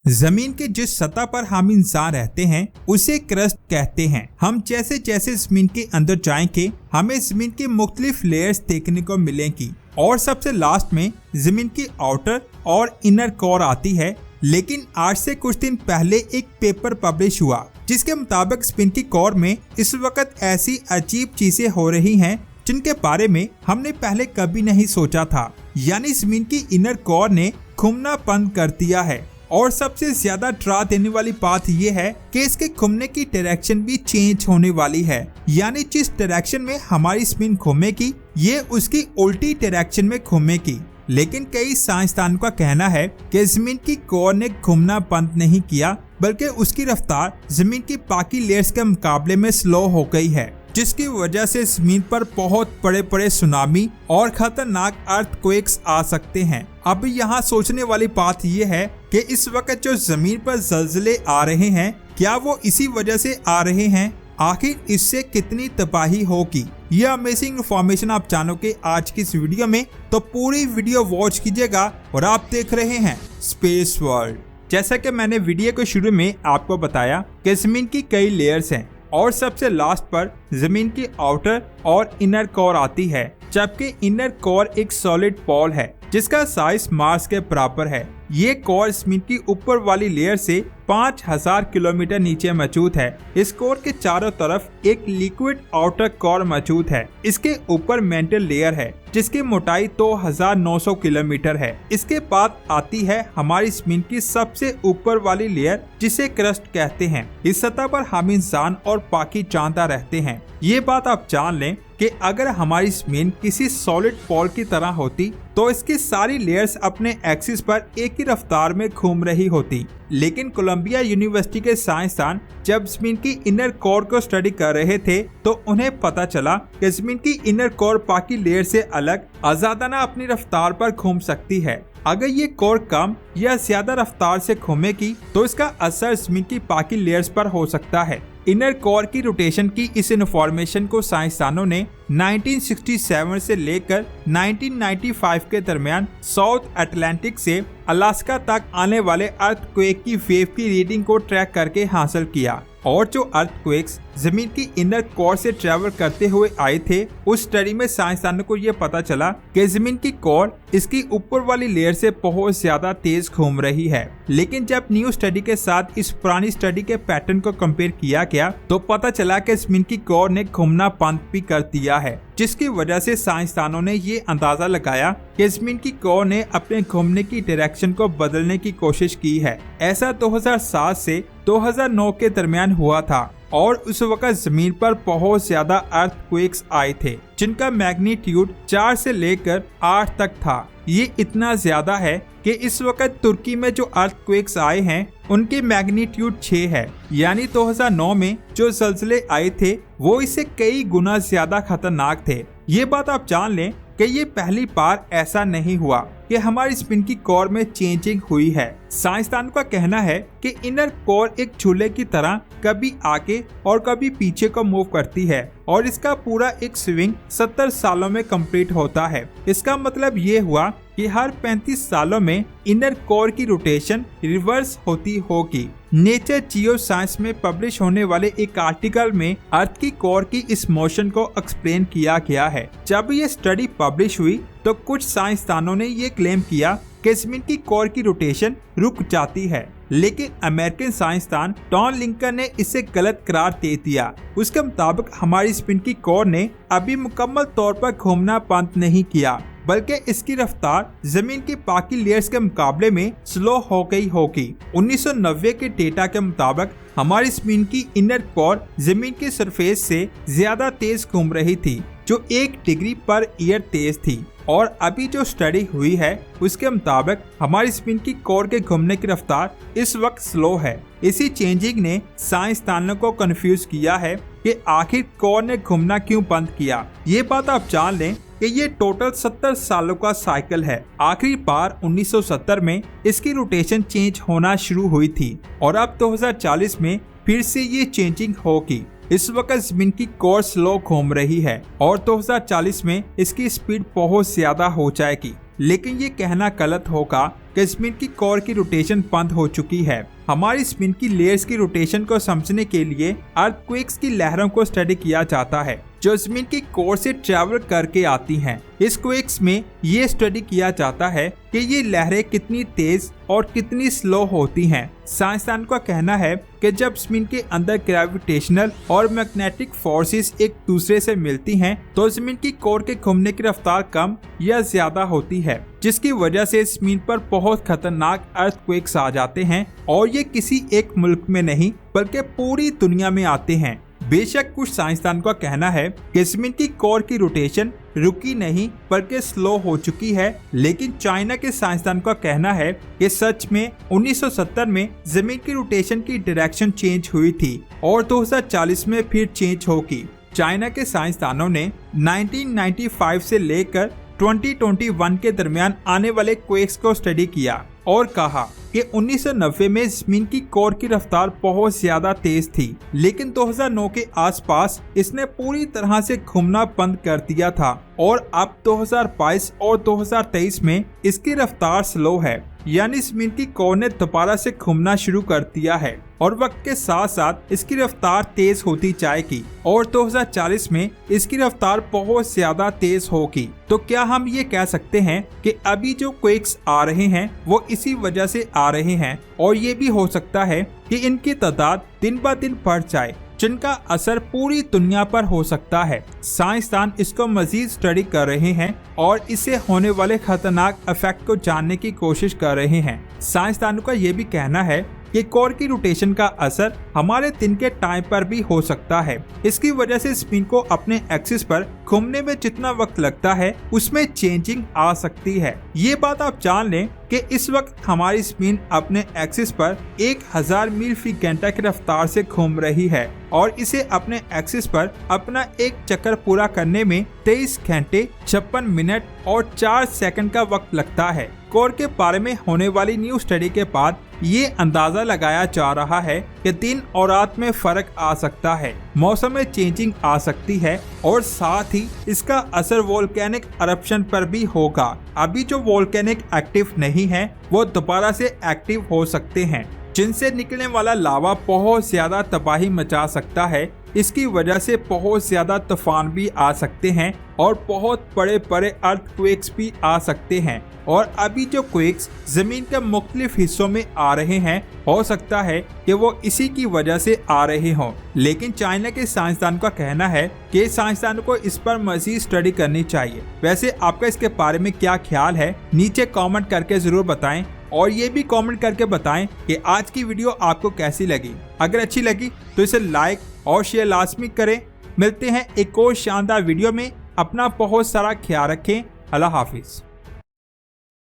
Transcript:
जमीन के जिस सतह पर हम इंसान रहते हैं उसे क्रस्ट कहते हैं। हम जैसे जैसे जमीन के अंदर जाएंगे हमें जमीन की मुख्तलिफ लेयर्स देखने को मिलेंगी और सबसे लास्ट में जमीन की आउटर और इनर कोर आती है। लेकिन आज से कुछ दिन पहले एक पेपर पब्लिश हुआ जिसके मुताबिक जमीन की कोर में इस वक्त ऐसी अजीब चीजें हो रही हैं जिनके बारे में हमने पहले कभी नहीं सोचा था। यानी जमीन की इनर कोर ने घूमना बंद कर दिया है और सबसे ज्यादा डरा देने वाली बात यह है कि इसके घूमने की डायरेक्शन भी चेंज होने वाली है। यानी जिस डायरेक्शन में हमारी जमीन घूमेगी ये उसकी उल्टी डायरेक्शन में घूमेगी। लेकिन कई साइंसदानों का कहना है कि जमीन की कोर ने घूमना बंद नहीं किया बल्कि उसकी रफ्तार जमीन की बाकी लेयर्स के मुकाबले में स्लो हो गई है, जिसकी वजह से जमीन पर बहुत बड़े बड़े सुनामी और खतरनाक अर्थक्वेक्स आ सकते हैं। अब यहाँ सोचने वाली बात यह है कि इस वक्त जो जमीन पर ज़लज़ले आ रहे हैं क्या वो इसी वजह से आ रहे हैं? आखिर इससे कितनी तबाही होगी? ये अमेजिंग इन्फॉर्मेशन आप जानोगे आज की इस वीडियो में, तो पूरी वीडियो वॉच कीजिएगा। और आप देख रहे हैं स्पेस वर्ल्ड। जैसा कि मैंने वीडियो के शुरू में आपको बताया कि जमीन की कई लेयर्स हैं और सबसे लास्ट पर जमीन की आउटर और इनर कोर आती है, जबकि इनर कोर एक सॉलिड बॉल है जिसका साइज मार्स के बराबर है। ये कोर जमीन की ऊपर वाली लेयर से 5000 किलोमीटर नीचे मौजूद है। इस कोर के चारों तरफ एक लिक्विड आउटर कोर मौजूद है। इसके ऊपर मेंटल लेयर है जिसकी मोटाई 2900 किलोमीटर है। इसके बाद आती है हमारी जमीन की सबसे ऊपर वाली लेयर जिसे क्रस्ट कहते हैं। इस सतह पर हम इंसान और बाकी जानदार रहते हैं। ये बात आप जान लें कि अगर हमारी जमीन किसी सॉलिड बॉल की तरह होती तो इसकी सारी लेयर्स अपने एक्सिस पर एक ही रफ्तार में घूम रही होती। लेकिन कोलंबिया यूनिवर्सिटी के साइंसदान जब जमीन की इनर कोर को स्टडी कर रहे थे तो उन्हें पता चला कि जमीन की इनर कोर बाकी लेयर से अलग आजादाना अपनी रफ्तार पर घूम सकती है। अगर ये कोर कम या ज्यादा रफ्तार से घूमेगी तो इसका असर जमीन की बाकी लेयर्स पर हो सकता है। इनर कोर की रोटेशन की इस इन्फॉर्मेशन को साइंसदानों ने 1967 से लेकर 1995 के दरमियान साउथ अटलांटिक से अलास्का तक आने वाले अर्थक्वेक की वेव की रीडिंग को ट्रैक करके हासिल किया। और जो अर्थक्वेक्स जमीन की इनर कोर से ट्रेवल करते हुए आए थे उस स्टडी में साइंसदानों को यह पता चला कि जमीन की कोर इसकी ऊपर वाली लेयर से बहुत ज्यादा तेज घूम रही है। लेकिन जब न्यू स्टडी के साथ इस पुरानी स्टडी के पैटर्न को कंपेयर किया गया तो पता चला कि जमीन की कोर ने घूमना बंद भी कर दिया है, जिसकी वजह से साइंसदानों ने ये अंदाजा लगाया कि जमीन की कोर ने अपने घूमने की डायरेक्शन को बदलने की कोशिश की है। ऐसा 2007 से 2009 के दरमियान हुआ था और उस वक्त जमीन पर बहुत ज्यादा अर्थक्वेक्स आए थे जिनका मैग्नीट्यूड 4 से लेकर 8 तक था। ये इतना ज्यादा है कि इस वक्त तुर्की में जो अर्थक्वेक्स आए हैं उनकी मैग्नीट्यूड 6 है। यानी 2009 में जो ज़लज़ले आए थे वो इससे कई गुना ज्यादा खतरनाक थे। ये बात आप जान लें कि ये पहली बार ऐसा नहीं हुआ कि हमारी जमीन की कोर में चेंजिंग हुई है। साइंसदानों का कहना है कि इनर कोर एक झूले की तरह कभी आगे और कभी पीछे को मूव करती है और इसका पूरा एक स्विंग 70 सालों में कंप्लीट होता है। इसका मतलब ये हुआ कि हर 35 सालों में इनर कोर की रोटेशन रिवर्स होती होगी। नेचर जियो साइंस में पब्लिश होने वाले एक आर्टिकल में अर्थ की कोर की इस मोशन को एक्सप्लेन किया गया है। जब ये स्टडी पब्लिश हुई तो कुछ साइंसदानों ने ये क्लेम किया कि जमीन की कोर की रोटेशन रुक जाती है, लेकिन अमेरिकन साइंसदान टॉन लिंकन ने इसे गलत करार दे दिया। उसके मुताबिक हमारी जमीन की कोर ने अभी मुकम्मल तौर पर घूमना बंद नहीं किया बल्कि इसकी रफ्तार जमीन की बाकी लेयर्स के मुकाबले में स्लो हो गई होगी। 1990 के डेटा के मुताबिक हमारी जमीन की इनर कोर जमीन की सरफेस से ज्यादा तेज घूम रही थी जो 1 डिग्री पर ईयर तेज थी। और अभी जो स्टडी हुई है उसके मुताबिक हमारी जमीन की कोर के घूमने की रफ्तार इस वक्त स्लो है। इसी चेंजिंग ने साइंसदानों को कंफ्यूज किया है कि आखिर कोर ने घूमना क्यों बंद किया। ये बात आप जान लें कि ये टोटल 70 सालों का साइकिल है। आखिरी बार 1970 में इसकी रोटेशन चेंज होना शुरू हुई थी और अब 2040 में फिर से ये चेंजिंग होगी। इस वक्त जमीन की कोर स्लो घूम रही है और 2040 में इसकी स्पीड बहुत ज्यादा हो जाएगी। लेकिन ये कहना गलत होगा कि जमीन की कोर की रोटेशन बंद हो चुकी है। हमारी जमीन की लेयर्स की रोटेशन को समझने के लिए अर्थक्वेक्स की लहरों को स्टडी किया जाता है जो जमीन की कोर से ट्रैवल करके आती हैं। इस क्वेक्स में ये स्टडी किया जाता है कि ये लहरें कितनी तेज और कितनी स्लो होती हैं। साइंसदान का कहना है कि जब जमीन के अंदर ग्रेविटेशनल और मैग्नेटिक फोर्सेस एक दूसरे से मिलती हैं तो जमीन की कोर के घूमने की रफ्तार कम या ज्यादा होती है, जिसकी वजह से जमीन पर बहुत खतरनाक अर्थक्वेक्स आ जाते हैं और ये किसी एक मुल्क में नहीं बल्कि पूरी दुनिया में आते हैं। बेशक कुछ साइंसदान का कहना है कि जमीन की कोर की रोटेशन रुकी नहीं बल्कि स्लो हो चुकी है, लेकिन चाइना के साइंसदान का कहना है कि सच में 1970 में जमीन की रोटेशन की डायरेक्शन चेंज हुई थी और 2040 में फिर चेंज होगी। चाइना के साइंसदानों ने 1995 से लेकर 2021 के दरमियान आने वाले क्वेक्स को स्टडी किया और कहा कि 1990 में जमीन की कोर की रफ्तार बहुत ज्यादा तेज थी, लेकिन 2009 के आसपास इसने पूरी तरह से घूमना बंद कर दिया था और अब 2022 और 2023 में इसकी रफ्तार स्लो है, यानी जमीन की कोर ने दोबारा से घूमना शुरू कर दिया है और वक्त के साथ साथ इसकी रफ्तार तेज होती जाएगी और 2040 में इसकी रफ्तार बहुत ज्यादा तेज होगी। तो क्या हम ये कह सकते हैं कि अभी जो क्वेक्स आ रहे हैं वो इसी वजह से आ रहे हैं और ये भी हो सकता है कि इनकी तादाद दिन ब दिन बढ़ जाए, जिनका असर पूरी दुनिया पर हो सकता है। साइंसदान इसको मजीद स्टडी कर रहे हैं और इससे होने वाले खतरनाक इफेक्ट को जानने की कोशिश कर रहे हैं। साइंसदानों का ये भी कहना है कि कोर की रोटेशन का असर हमारे दिन के टाइम पर भी हो सकता है। इसकी वजह से स्पिन को अपने एक्सिस पर घूमने में जितना वक्त लगता है उसमें चेंजिंग आ सकती है। ये बात आप जान लें कि इस वक्त हमारी स्पिन अपने एक्सिस पर 1000 मील फी घंटा की रफ्तार से घूम रही है और इसे अपने एक्सिस पर अपना एक चक्कर पूरा करने में 23 घंटे 56 मिनट और 4 सेकंड का वक्त लगता है। कोर के बारे में होने वाली न्यू स्टडी के बाद ये अंदाजा लगाया जा रहा है कि दिन और रात में फर्क आ सकता है, मौसम में चेंजिंग आ सकती है और साथ ही इसका असर वोल्केनिक अरप्शन पर भी होगा। अभी जो वोल्केनिक एक्टिव नहीं है वो दोबारा से एक्टिव हो सकते हैं, जिनसे निकलने वाला लावा बहुत ज्यादा तबाही मचा सकता है। इसकी वजह से बहुत ज्यादा तूफान भी आ सकते हैं और बहुत बड़े बड़े अर्थक्वेक्स भी आ सकते हैं। और अभी जो क्वेक्स जमीन के मुख्तलिफ हिस्सों में आ रहे हैं हो सकता है कि वो इसी की वजह से आ रहे हों, लेकिन चाइना के साइंसदान का कहना है कि साइंसदानों को इस पर मजीद स्टडी करनी चाहिए। वैसे आपका इसके बारे में क्या ख्याल है, नीचे कमेंट करके जरूर बताएं और ये भी कमेंट करके बताएं कि आज की वीडियो आपको कैसी लगी। अगर अच्छी लगी तो इसे लाइक और शेयर लाजमी करें। मिलते हैं एक और शानदार वीडियो में। अपना बहुत सारा ख्याल रखें। अल्लाह हाफिज।